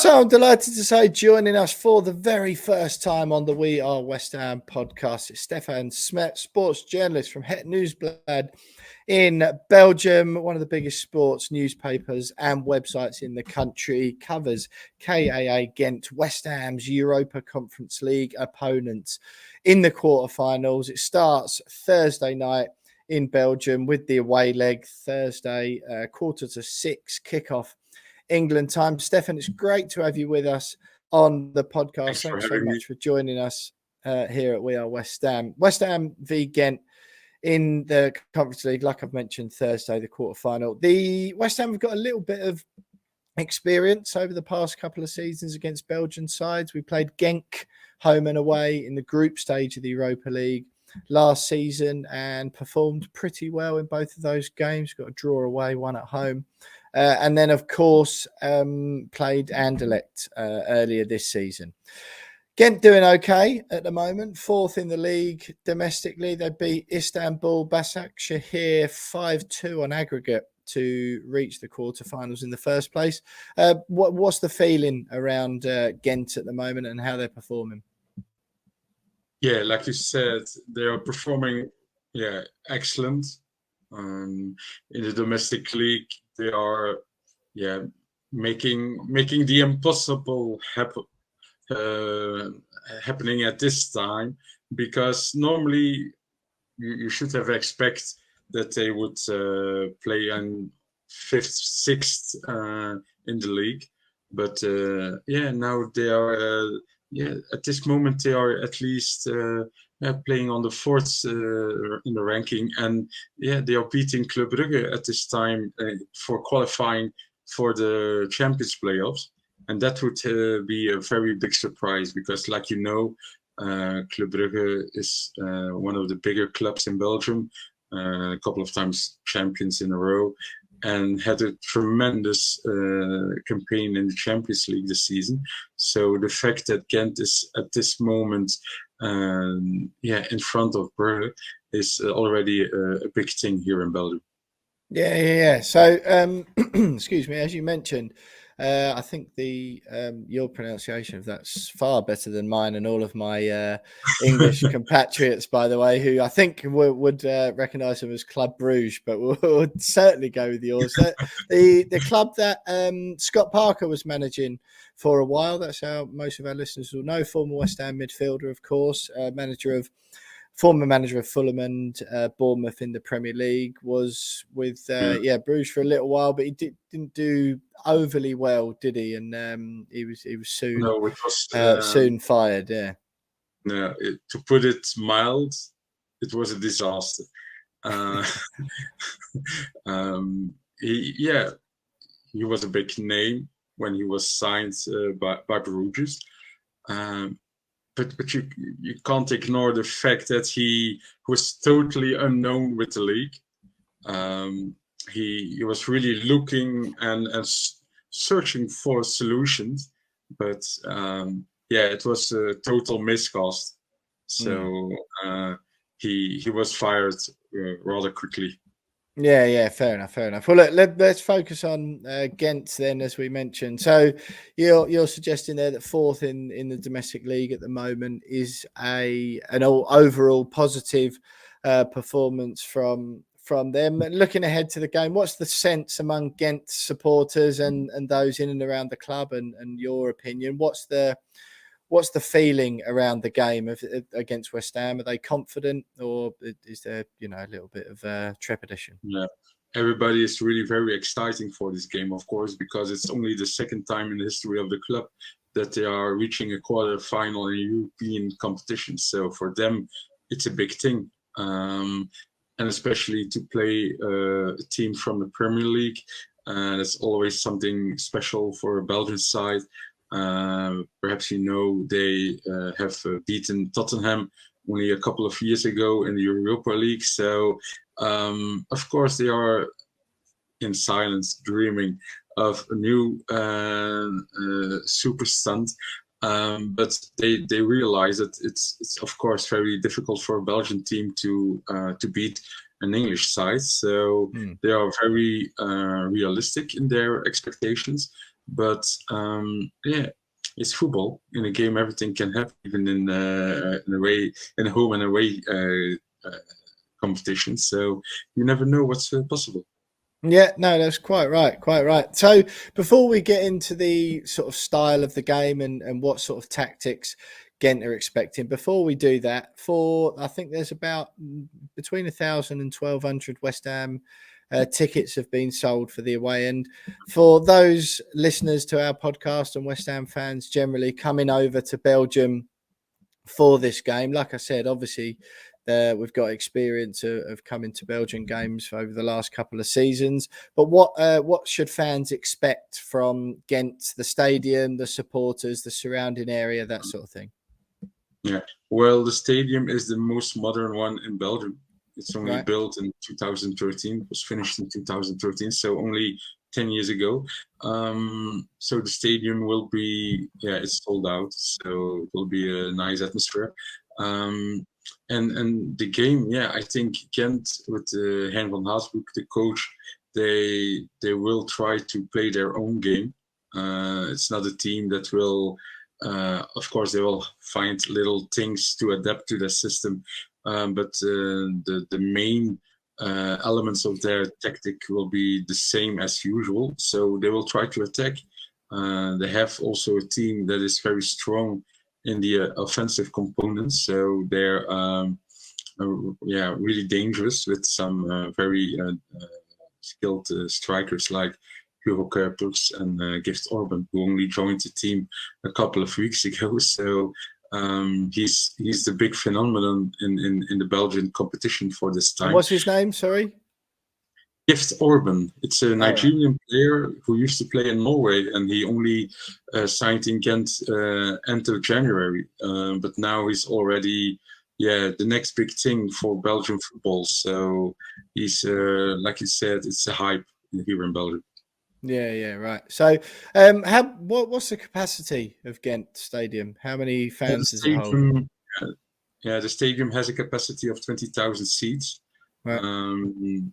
So I'm delighted to say joining us for the very first time on the We Are West Ham podcast is Stefan Smet, sports journalist from Het Nieuwsblad in Belgium, one of the biggest sports newspapers and websites in the country, covers KAA Gent, West Ham's Europa Conference League opponents in the quarterfinals. It starts Thursday night in Belgium with the away leg, Thursday, 5:45 kickoff England time. Stefan, it's great to have you with us on the podcast. Thanks so much for joining us here at We Are West Ham. West Ham v Gent in the Conference League, like I've mentioned, Thursday, the quarterfinal. The West Ham have got a little bit of experience over the past couple of seasons against Belgian sides. We played Genk home and away in the group stage of the Europa League last season and performed pretty well in both of those games. Got a draw away, one at home. And then, of course, played Anderlecht earlier this season. Gent doing okay at the moment, fourth in the league domestically. They beat Istanbul Başakşehir 5-2 on aggregate to reach the quarterfinals in the first place. What's the feeling around Gent at the moment and how they're performing? Yeah, like you said, they are performing excellent. In the domestic league, they are making the impossible happening at this time, because normally you should have expected that they would play in 5th, 6th in the league, but now they are at this moment they are at least playing on the 4th in the ranking, and they are beating Club Brugge at this time for qualifying for the Champions playoffs, and that would be a very big surprise, because, like you know, Club Brugge is one of the bigger clubs in Belgium, a couple of times champions in a row, and had a tremendous campaign in the Champions League this season. So the fact that Gent is at this moment in front of Brugge is already a big thing here in Belgium. Yeah. So, excuse me, as you mentioned, I think your pronunciation of that's far better than mine and all of my English compatriots, by the way, who I think would recognise them as Club Bruges, but we'll certainly go with yours. The club that Scott Parker was managing for a while, that's how most of our listeners will know, former West Ham midfielder, of course, former manager of Fulham and Bournemouth in the Premier League, was with Bruges for a little while, but he didn't do overly well, did he? And he was soon soon fired. Yeah. No, to put it mild, it was a disaster. He was a big name when he was signed by Bruges. But you can't ignore the fact that he was totally unknown with the league. He was really looking and searching for solutions, but it was a total miscast. So he was fired rather quickly. Yeah, fair enough. Well, look, let's focus on Gent then, as we mentioned. So you're suggesting there that 4th in the domestic league at the moment is an overall positive performance from them. Looking ahead to the game, what's the sense among Gent supporters and those in and around the club, and your opinion? What's the feeling around the game against West Ham? Are they confident, or is there a little bit of trepidation? Yeah, everybody is really very exciting for this game, of course, because it's only the second time in the history of the club that they are reaching a quarter-final in European competition. So for them, it's a big thing, and especially to play a team from the Premier League. That's always something special for a Belgian side. Perhaps they have beaten Tottenham only a couple of years ago in the Europa League. So, of course, they are in silence dreaming of a new super stunt. But they realize that it's of course very difficult for a Belgian team to beat an English side. So they are very realistic in their expectations. But yeah, it's football. In a game, everything can happen, even in a home and away competition. So you never know what's possible. Yeah, no, that's quite right, quite right. So before we get into the sort of style of the game and what sort of tactics Ghent are expecting, before we do that, I think there's about between 1,000 and 1,200 West Ham tickets have been sold for the away end. For those listeners to our podcast and West Ham fans generally coming over to Belgium for this game, like I said, obviously we've got experience of coming to Belgian games over the last couple of seasons. But what should fans expect from Ghent, the stadium, the supporters, the surrounding area, that sort of thing? Yeah, well, the stadium is the most modern one in Belgium. It's only Right. built in 2013. It was finished in 2013, so only 10 years ago. So the stadium will be, it's sold out, so it will be a nice atmosphere. And the game, I think Ghent with Hein van Haasbroek, the coach, they will try to play their own game. It's not a team that will, of course, they will find little things to adapt to the system, but the main elements of their tactic will be the same as usual. So they will try to attack. They have also a team that is very strong in the offensive components. So they're really dangerous with some very skilled strikers like Hugo Kuipers and Gift Orban, who only joined the team a couple of weeks ago. So he's the big phenomenon in the Belgian competition for this time. And what's his name? Sorry. Gift Orban. It's a Nigerian right. player who used to play in Norway, and he only signed in Ghent end of January. But now he's already, the next big thing for Belgian football. So he's, like you said, it's a hype here in Belgium. Yeah, right. So, what's the capacity of Ghent Stadium? How many fans does it hold? The stadium has a capacity of 20,000 seats. Right.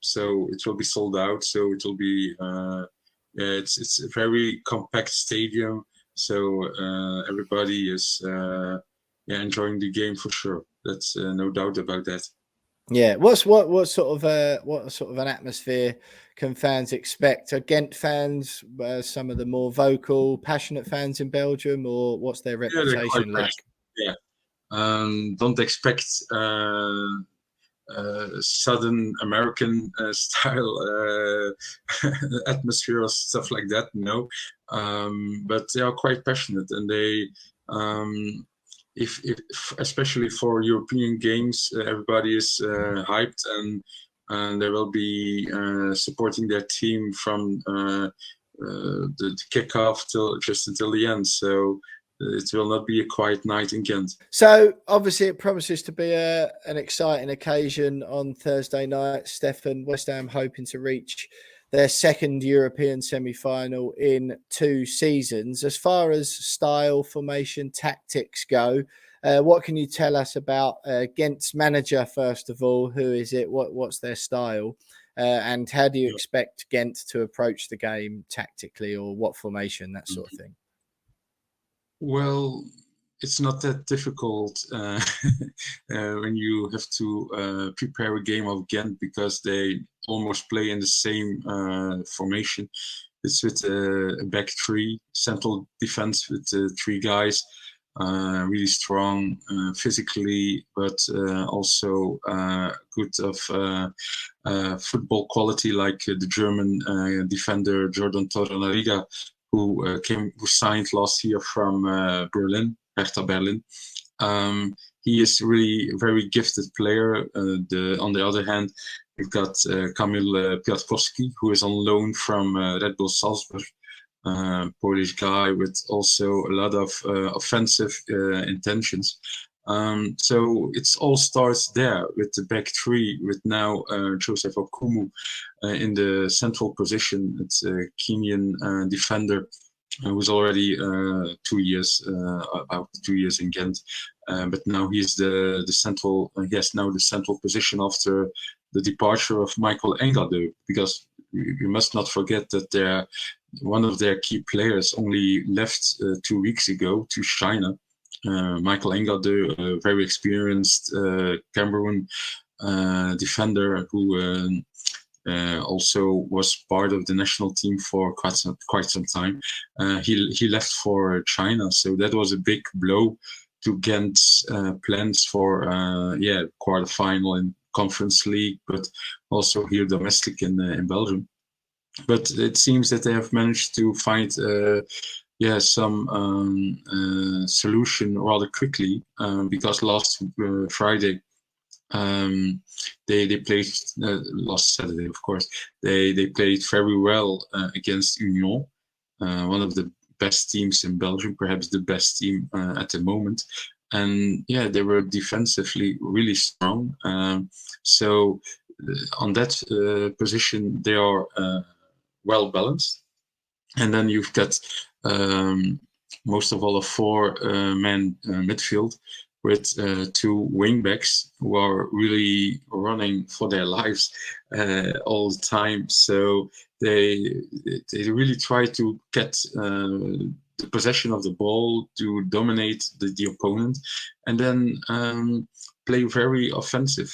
So it will be sold out. So it will be, it's a very compact stadium. So everybody is enjoying the game for sure. That's no doubt about that. Yeah, what sort of an atmosphere can fans expect? Are Ghent fans some of the more vocal, passionate fans in Belgium, or what's their reputation like? Yeah, don't expect Southern American style atmosphere or stuff like that. No, but they are quite passionate, and they. If especially for European games, everybody is hyped, and they will be supporting their team from the kickoff until the end. So it will not be a quiet night in Ghent. So obviously it promises to be an exciting occasion on Thursday night. Stefan, West Ham hoping to reach their second European semi-final in 2 seasons. As far as style, formation, tactics go, what can you tell us about Ghent's manager, first of all? Who is it? What's their style? And how do you expect Ghent to approach the game tactically, or what formation, that sort of thing? Well, it's not that difficult when you have to prepare a game of Ghent, because they almost play in the same formation. It's with a back three, central defense with 3 guys, really strong physically, but also good of football quality, like the German defender Jordan Torunariga, who signed last year from Berlin, Hertha Berlin. He is really a very gifted player. On the other hand, we've got Kamil Piatkowski, who is on loan from Red Bull Salzburg, Polish guy with also a lot of offensive intentions. So it all starts there with the back three, with now Joseph Okumu in the central position. It's a Kenyan defender who's already 2 years, about 2 years in Ghent. But now he's the central. He has now the central position after the departure of Michael Engade, because you must not forget that one of their key players only left 2 weeks ago to China. Michael Engade, a very experienced Cameroon defender who also was part of the national team for quite some time. He left for China, so that was a big blow to Gent's plans for quarterfinal in Conference League, but also here domestic in Belgium. But it seems that they have managed to find some solution rather quickly, because last Friday they played last Saturday, of course. They played very well against Union, one of the best teams in Belgium, perhaps the best team at the moment. And yeah, they were defensively really strong. So on that position, they are well balanced. And then you've got most of all a four-man midfield with two wingbacks who are really running for their lives all the time. So they really try to get the possession of the ball, to dominate the opponent, and then play very offensive.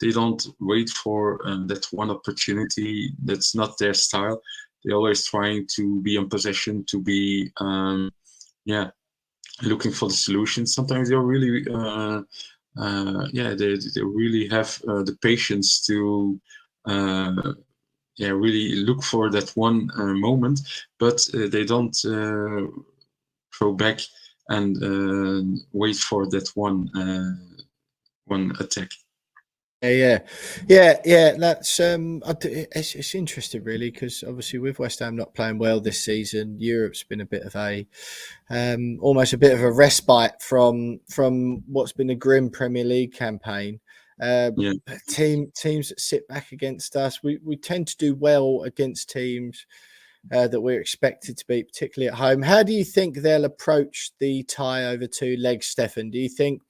They don't wait for that one opportunity. That's not their style. They're always trying to be in possession, to be looking for the solution. Sometimes they're really they really have the patience to really look for that one moment, but they don't throw back and wait for that one attack. Yeah. That's it's interesting, really, because obviously with West Ham not playing well this season, Europe's been a bit of a almost a bit of a respite from what's been a grim Premier League campaign. Teams that sit back against us, we tend to do well against teams that we're expected to beat, particularly at home. How do you think they'll approach the tie over 2 legs, Stefan? Do you think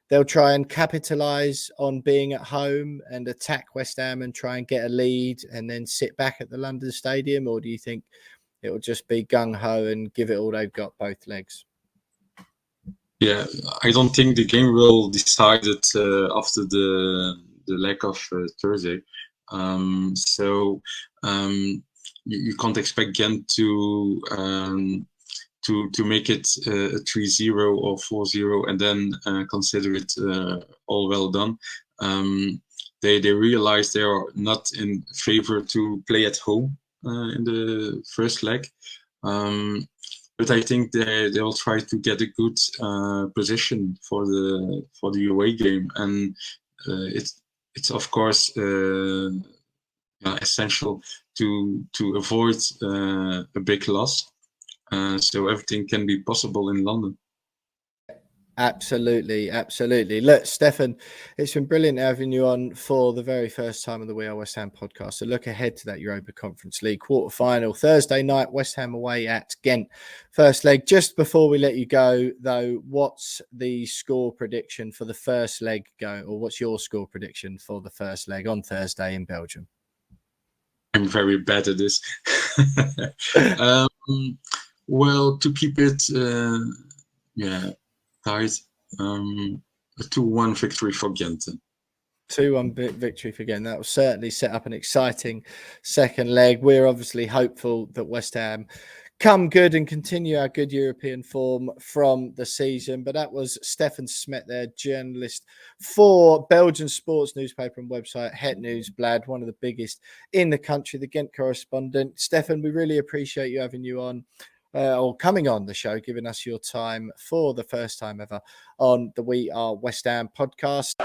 they'll try and capitalise on being at home and attack West Ham and try and get a lead and then sit back at the London Stadium? Or do you think it will just be gung-ho and give it all they've got, both legs? Yeah, I don't think the game will decide it after the leg of Thursday. You can't expect Gent to make it a 3-0 or 4-0 and then consider it all well done. They realize they are not in favor to play at home in the first leg. But I think they'll try to get a good position for the away game, and it's of course essential to avoid a big loss. So everything can be possible in London. Absolutely. Look, Stefan, it's been brilliant having you on for the very first time on the We Are West Ham podcast. So look ahead to that Europa Conference League quarter-final Thursday night, West Ham away at Gent. First leg. Just before we let you go, though, what's the score prediction for the first leg going, or what's your score prediction for the first leg on Thursday in Belgium? I'm very bad at this. Well, to keep it tight, a 2-1 victory for Gent. 2-1 victory for Gent. That will certainly set up an exciting second leg. We're obviously hopeful that West Ham come good and continue our good European form from the season. But that was Stefan Smet there, journalist for Belgian sports newspaper and website Het Nieuwsblad, one of the biggest in the country, the Gent correspondent. Stefan, we really appreciate you having you on. Or coming on the show, giving us your time for the first time ever on the We Are West Ham podcast.